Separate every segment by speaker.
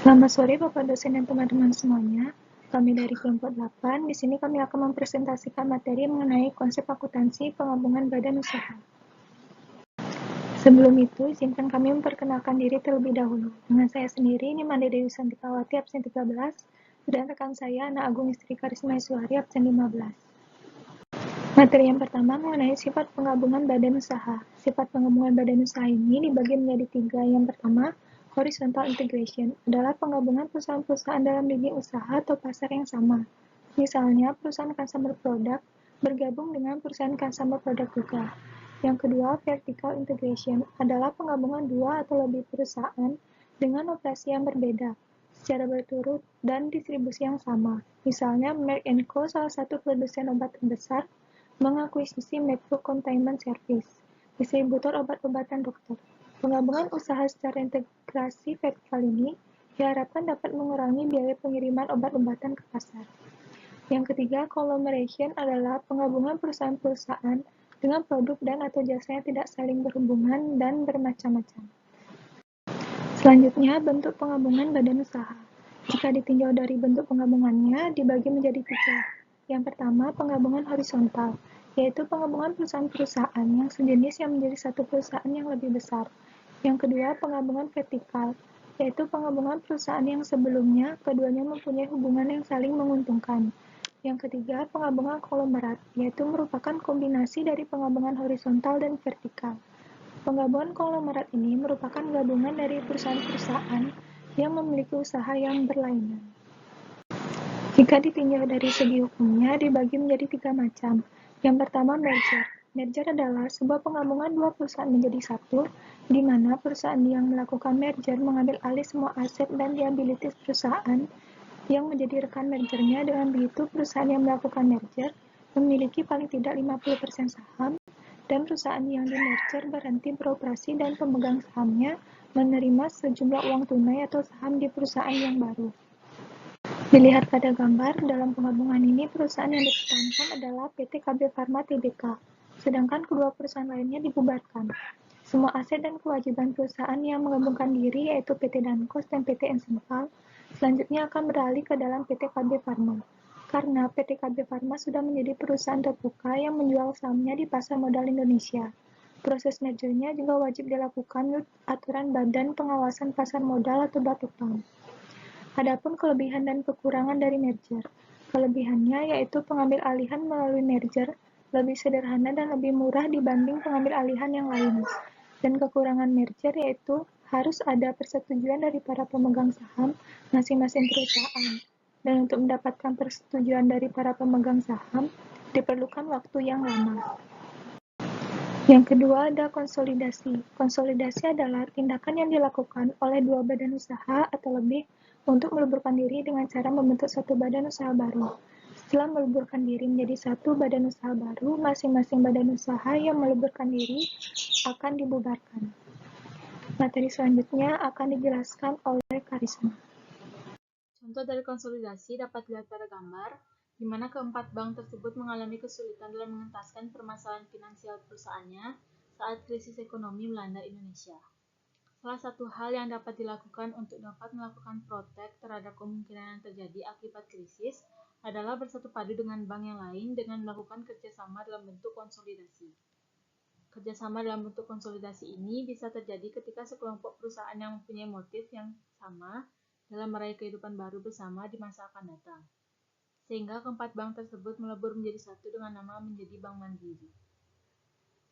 Speaker 1: Selamat sore Bapak dosen dan teman-teman semuanya. Kami dari kelompok 8, di sini kami akan mempresentasikan materi mengenai konsep akuntansi penggabungan badan usaha. Sebelum itu, izinkan kami memperkenalkan diri terlebih dahulu. Dengan saya sendiri, Nimade Dewi Santikawati, absen 13, dan rekan saya, Ana Agung Istri Karisma Iswari, absen 15. Materi yang pertama mengenai sifat penggabungan badan usaha. Sifat penggabungan badan usaha ini dibagi menjadi 3. Yang pertama, horizontal integration adalah penggabungan perusahaan-perusahaan dalam lini usaha atau pasar yang sama. Misalnya, perusahaan consumer product bergabung dengan perusahaan consumer product juga. Yang kedua, vertical integration adalah penggabungan 2 atau lebih perusahaan dengan operasi yang berbeda, secara berturut dan distribusi yang sama. Misalnya, Merck & Co, salah satu produsen obat terbesar, mengakuisisi Medco Containment Service, distributor obat-obatan dokter. Penggabungan usaha secara integrasi vertikal ini diharapkan dapat mengurangi biaya pengiriman obat-obatan ke pasar. Yang ketiga, conglomeration adalah penggabungan perusahaan-perusahaan dengan produk dan atau jasa yang tidak saling berhubungan dan bermacam-macam. Selanjutnya, bentuk penggabungan badan usaha. Jika ditinjau dari bentuk penggabungannya, dibagi menjadi 3. Yang pertama, penggabungan horizontal, yaitu penggabungan perusahaan-perusahaan yang sejenis yang menjadi satu perusahaan yang lebih besar. Yang kedua, penggabungan vertikal, yaitu penggabungan perusahaan yang sebelumnya keduanya mempunyai hubungan yang saling menguntungkan. Yang ketiga, penggabungan konglomerat, yaitu merupakan kombinasi dari penggabungan horizontal dan vertikal. Penggabungan konglomerat ini merupakan gabungan dari perusahaan-perusahaan yang memiliki usaha yang berlainan. Jika ditinjau dari segi hukumnya, dibagi menjadi 3 macam. Yang pertama, merger. Merger adalah sebuah penggabungan dua perusahaan menjadi satu, di mana perusahaan yang melakukan merger mengambil alih semua aset dan liabilities perusahaan yang menjadi rekan mergernya. Dengan begitu, perusahaan yang melakukan merger memiliki paling tidak 50% saham, dan perusahaan yang di-merger berhenti beroperasi dan pemegang sahamnya menerima sejumlah uang tunai atau saham di perusahaan yang baru. Dilihat pada gambar, dalam penggabungan ini perusahaan yang dipertahankan adalah PT KB Pharma Tbk, sedangkan kedua perusahaan lainnya dibubarkan. Semua aset dan kewajiban perusahaan yang menggabungkan diri, yaitu PT Dankos dan PT Ensental, selanjutnya akan beralih ke dalam PT KB Pharma. Karena PT KB Pharma sudah menjadi perusahaan terbuka yang menjual sahamnya di pasar modal Indonesia. Proses mergernya juga wajib dilakukan menurut aturan Badan Pengawasan Pasar Modal atau BAPEPAM. Adapun kelebihan dan kekurangan dari merger. Kelebihannya yaitu pengambil alihan melalui merger lebih sederhana dan lebih murah dibanding pengambil alihan yang lain. Dan kekurangan merger yaitu harus ada persetujuan dari para pemegang saham masing-masing perusahaan. Dan untuk mendapatkan persetujuan dari para pemegang saham, diperlukan waktu yang lama. Yang kedua ada konsolidasi. Konsolidasi adalah tindakan yang dilakukan oleh dua badan usaha atau lebih untuk meleburkan diri dengan cara membentuk satu badan usaha baru. Setelah meleburkan diri menjadi satu badan usaha baru, masing-masing badan usaha yang meleburkan diri akan dibubarkan. Materi selanjutnya akan dijelaskan oleh Karisma.
Speaker 2: Contoh dari konsolidasi dapat dilihat pada gambar, di mana keempat bank tersebut mengalami kesulitan dalam mengentaskan permasalahan finansial perusahaannya saat krisis ekonomi melanda Indonesia. Salah satu hal yang dapat dilakukan untuk dapat melakukan protek terhadap kemungkinan yang terjadi akibat krisis adalah bersatu padu dengan bank yang lain dengan melakukan kerjasama dalam bentuk konsolidasi. Kerjasama dalam bentuk konsolidasi ini bisa terjadi ketika sekelompok perusahaan yang mempunyai motif yang sama dalam meraih kehidupan baru bersama di masa akan datang, sehingga keempat bank tersebut melebur menjadi satu dengan nama menjadi Bank Mandiri.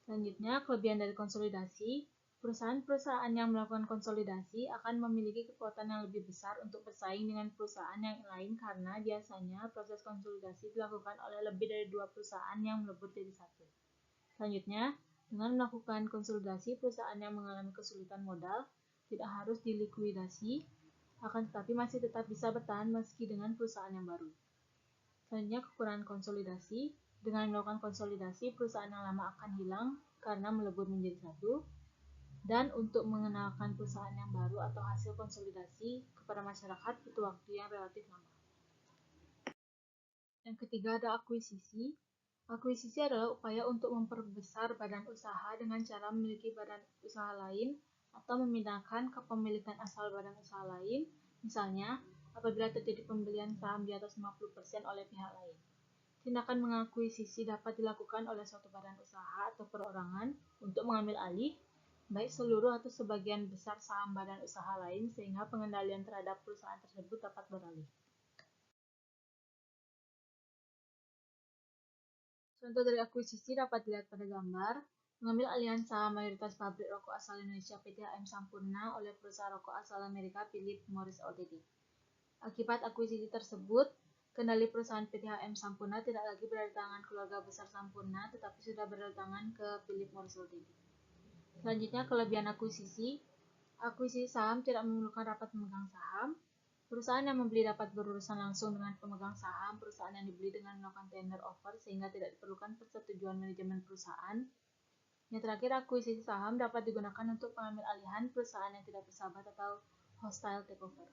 Speaker 2: Selanjutnya, kelebihan dari konsolidasi. Perusahaan-perusahaan yang melakukan konsolidasi akan memiliki kekuatan yang lebih besar untuk bersaing dengan perusahaan yang lain karena biasanya proses konsolidasi dilakukan oleh lebih dari dua perusahaan yang melebur jadi satu. Selanjutnya, dengan melakukan konsolidasi, perusahaan yang mengalami kesulitan modal tidak harus dilikuidasi, akan tetapi masih tetap bisa bertahan meski dengan perusahaan yang baru. Selanjutnya, kekurangan konsolidasi. Dengan melakukan konsolidasi, perusahaan yang lama akan hilang karena melebur menjadi satu. Dan untuk mengenalkan perusahaan yang baru atau hasil konsolidasi kepada masyarakat butuh waktu yang relatif lama. Yang ketiga ada akuisisi. Akuisisi adalah upaya untuk memperbesar badan usaha dengan cara memiliki badan usaha lain atau memindahkan kepemilikan asal badan usaha lain Misalnya, apabila terjadi pembelian saham di atas 50% oleh pihak lain. Tindakan mengakuisisi dapat dilakukan oleh suatu badan usaha atau perorangan untuk mengambil alih, baik seluruh atau sebagian besar saham badan usaha lain sehingga pengendalian terhadap perusahaan tersebut dapat beralih. Contoh dari akuisisi dapat dilihat pada gambar. Mengambil alihan saham mayoritas pabrik rokok asal Indonesia PT HM Sampurna oleh perusahaan rokok asal Amerika Philip Morris Ltd. Akibat akuisisi tersebut, kendali perusahaan PT HM Sampurna tidak lagi berada di tangan keluarga besar Sampurna, tetapi sudah berada di tangan ke Philip Morris Ltd. Selanjutnya, kelebihan akuisisi. Akuisisi saham tidak memerlukan rapat pemegang saham. Perusahaan yang membeli dapat berurusan langsung dengan pemegang saham perusahaan yang dibeli dengan melakukan tender offer sehingga tidak diperlukan persetujuan manajemen perusahaan. Yang terakhir, akuisisi saham dapat digunakan untuk pengambil alihan perusahaan yang tidak bersahabat atau hostile takeover.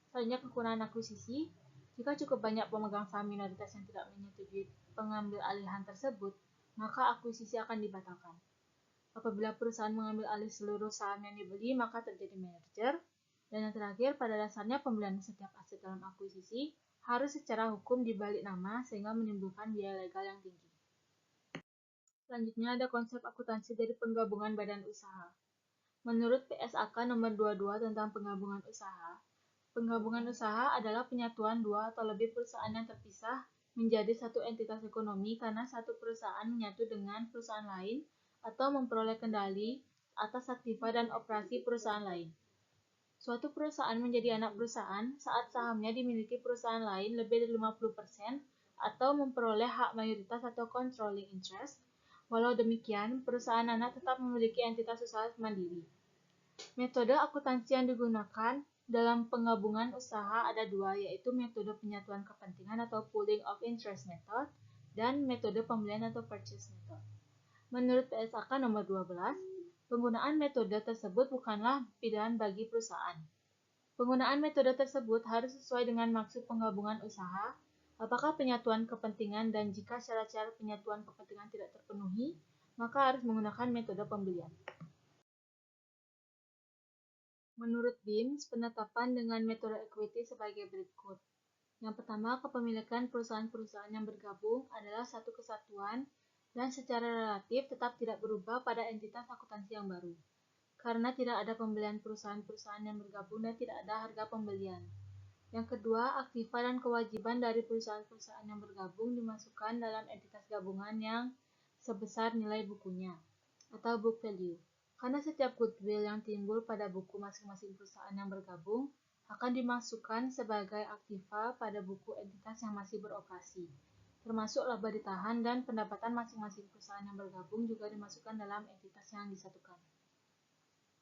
Speaker 2: Selanjutnya, kekurangan akuisisi. Jika cukup banyak pemegang saham minoritas yang tidak menyetujui pengambil alihan tersebut, maka akuisisi akan dibatalkan. Apabila perusahaan mengambil alih seluruh saham yang dibeli, maka terjadi merger. Dan yang terakhir, pada dasarnya pembelian setiap aset dalam akuisisi harus secara hukum dibalik nama sehingga menimbulkan biaya legal yang tinggi. Selanjutnya ada konsep akuntansi dari penggabungan badan usaha. Menurut PSAK nomor 22 tentang penggabungan usaha adalah penyatuan dua atau lebih perusahaan yang terpisah menjadi satu entitas ekonomi karena satu perusahaan menyatu dengan perusahaan lain atau memperoleh kendali atas aktiva dan operasi perusahaan lain. Suatu perusahaan menjadi anak perusahaan saat sahamnya dimiliki perusahaan lain lebih dari 50% atau memperoleh hak mayoritas atau controlling interest. Walau demikian, perusahaan anak tetap memiliki entitas usaha mandiri. Metode akuntansi yang digunakan dalam penggabungan usaha ada dua, yaitu metode penyatuan kepentingan atau pooling of interest method dan metode pembelian atau purchase method. Menurut PSAK nomor 12, penggunaan metode tersebut bukanlah pilihan bagi perusahaan. Penggunaan metode tersebut harus sesuai dengan maksud penggabungan usaha, apakah penyatuan kepentingan, dan jika syarat-syarat penyatuan kepentingan tidak terpenuhi, maka harus menggunakan metode pembelian. Menurut BIMS, penetapan dengan metode equity sebagai berikut. Yang pertama, kepemilikan perusahaan-perusahaan yang bergabung adalah satu kesatuan dan secara relatif tetap tidak berubah pada entitas akuntansi yang baru. Karena tidak ada pembelian perusahaan-perusahaan yang bergabung dan tidak ada harga pembelian. Yang kedua, aktiva dan kewajiban dari perusahaan-perusahaan yang bergabung dimasukkan dalam entitas gabungan yang sebesar nilai bukunya, atau book value. Karena setiap goodwill yang timbul pada buku masing-masing perusahaan yang bergabung akan dimasukkan sebagai aktiva pada buku entitas yang masih beroperasi, termasuk laba ditahan dan pendapatan masing-masing perusahaan yang bergabung juga dimasukkan dalam entitas yang disatukan.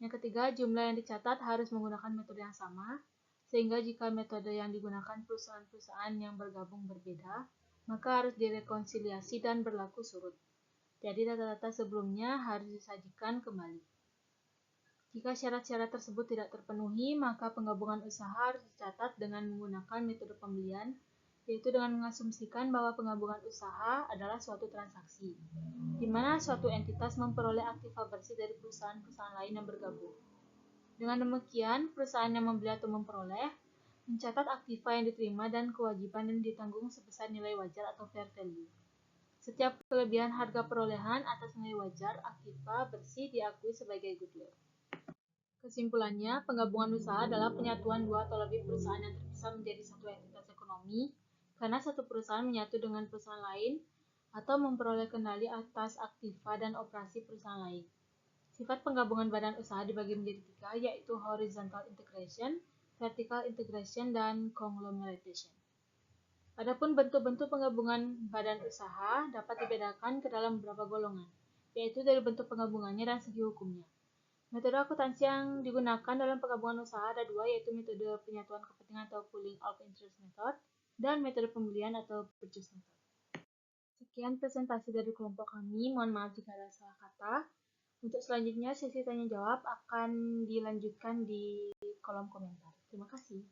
Speaker 2: Yang ketiga, jumlah yang dicatat harus menggunakan metode yang sama, sehingga jika metode yang digunakan perusahaan-perusahaan yang bergabung berbeda, maka harus direkonsiliasi dan berlaku surut. Jadi data-data sebelumnya harus disajikan kembali. Jika syarat-syarat tersebut tidak terpenuhi, maka penggabungan usaha harus dicatat dengan menggunakan metode pembelian, yaitu dengan mengasumsikan bahwa penggabungan usaha adalah suatu transaksi, di mana suatu entitas memperoleh aktiva bersih dari perusahaan-perusahaan lain yang bergabung. Dengan demikian, perusahaan yang membeli atau memperoleh mencatat aktiva yang diterima dan kewajiban yang ditanggung sebesar nilai wajar atau fair value. Setiap kelebihan harga perolehan atas nilai wajar aktiva bersih diakui sebagai goodwill. Kesimpulannya, penggabungan usaha adalah penyatuan dua atau lebih perusahaan yang terpisah menjadi satu entitas ekonomi karena satu perusahaan menyatu dengan perusahaan lain atau memperoleh kendali atas aktiva dan operasi perusahaan lain. Sifat penggabungan badan usaha dibagi menjadi tiga, yaitu horizontal integration, vertical integration, dan conglomeration. Adapun bentuk-bentuk penggabungan badan usaha dapat dibedakan ke dalam beberapa golongan, yaitu dari bentuk penggabungannya dan segi hukumnya. Metode akuntansi yang digunakan dalam penggabungan usaha ada dua, yaitu metode penyatuan kepentingan atau pooling of interest method, dan metode pembelian atau purchase method. Sekian presentasi dari kelompok kami, mohon maaf jika ada salah kata. Untuk selanjutnya, sesi tanya-jawab akan dilanjutkan di kolom komentar. Terima kasih.